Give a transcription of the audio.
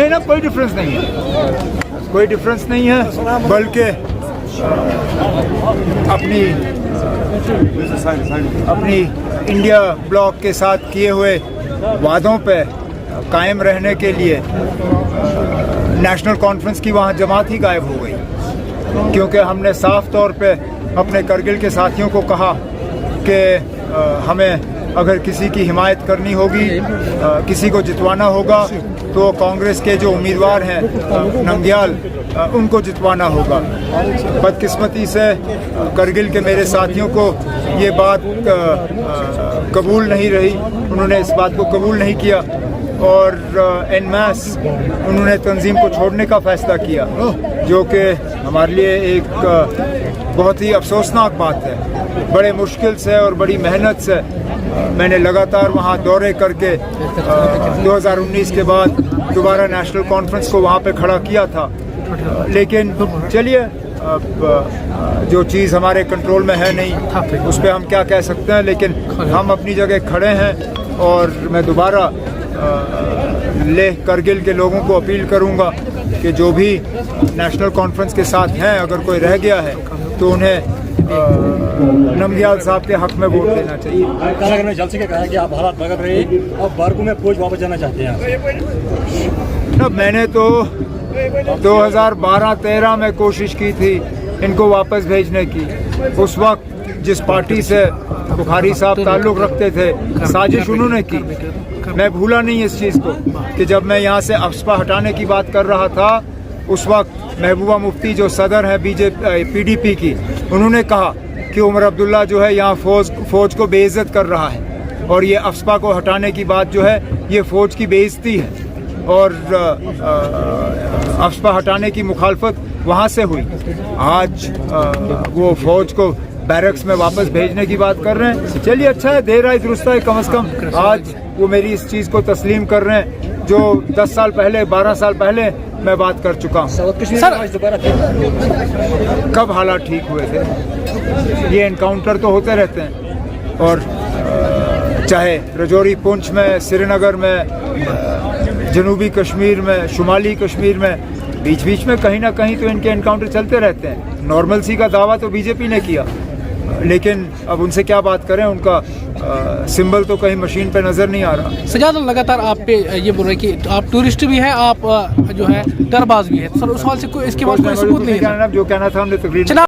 नहीं ना, कोई डिफरेंस नहीं है, कोई डिफरेंस नहीं है, बल्कि अपनी इंडिया ब्लॉक के साथ किए हुए वादों पे कायम रहने के लिए नेशनल कॉन्फ्रेंस की वहाँ जमात ही गायब हो गई, क्योंकि हमने साफ तौर पे अपने करगिल के साथियों को कहा कि हमें अगर किसी की हिमायत करनी होगी, किसी को जितवाना होगा, तो कांग्रेस के जो उम्मीदवार हैं नंदयाल, उनको जितवाना होगा। बदकिस्मती से करगिल के मेरे साथियों को ये बात कबूल नहीं रही, उन्होंने इस बात को कबूल नहीं किया और एन मैस उन्होंने तंजीम को छोड़ने का फ़ैसला किया, जो कि हमारे लिए एक बहुत ही अफसोसनाक बात है। बड़े मुश्किल से और बड़ी मेहनत से मैंने लगातार वहाँ दौरे करके 2019 के बाद दोबारा नेशनल कॉन्फ्रेंस को वहाँ पे खड़ा किया था, लेकिन चलिए अब जो चीज़ हमारे कंट्रोल में है नहीं, उस पर हम क्या कह सकते हैं, लेकिन हम अपनी जगह खड़े हैं और मैं दोबारा लेह करगिल के लोगों को अपील करूंगा कि जो भी नेशनल कॉन्फ्रेंस के साथ हैं, अगर कोई रह गया है तो उन्हें नमग्याल साहब के हक में वोट देना चाहिए। कलाकार ने जलसे के कहा कि आप हालात बगड़ रहे और बारगू में फौज वापस जाना चाहते हैं। मैंने तो 2012-13 में कोशिश की थी इनको वापस भेजने की। उस वक्त जिस पार्टी से बुखारी साहब ताल्लुक़ रखते थे, साजिश उन्होंने की। मैं भूला नहीं इस चीज़ को कि जब मैं यहाँ से अफस्पा हटाने की बात कर रहा था, उस वक्त महबूबा मुफ्ती जो सदर है PDP की, उन्होंने कहा कि उमर अब्दुल्ला जो है यहाँ फ़ौज को बेइज्जत कर रहा है और ये अफस्पा को हटाने की बात जो है ये फ़ौज की बेइज्जती है और अफस्पा हटाने की मुखालफत वहाँ से हुई। आज वो फ़ौज को बैरक्स में वापस भेजने की बात कर रहे हैं। चलिए अच्छा है, देर आए दुरुस्त है, कम से कम आज वो मेरी इस चीज़ को तस्लीम कर रहे हैं जो 10 साल पहले 12 साल पहले मैं बात कर चुका हूँ। कब हालात ठीक हुए थे? ये एनकाउंटर तो होते रहते हैं और चाहे रजौरी पुंछ में, श्रीनगर में, जनूबी कश्मीर में, शुमाली कश्मीर में, बीच बीच में कहीं ना कहीं तो इनके एनकाउंटर चलते रहते हैं। नॉर्मलसी का दावा तो बीजेपी ने किया, लेकिन अब उनसे क्या बात करें, उनका सिंबल तो कहीं मशीन पे नजर नहीं आ रहा। सजाद लगातार आप पे ये बोल रहे हैं कि आप टूरिस्ट भी हैं, आप जो है डरबाज भी है, सर उस हाल से कोई इसके बाद कोई सबूत नहीं है। जो कहना था हमने तकरीर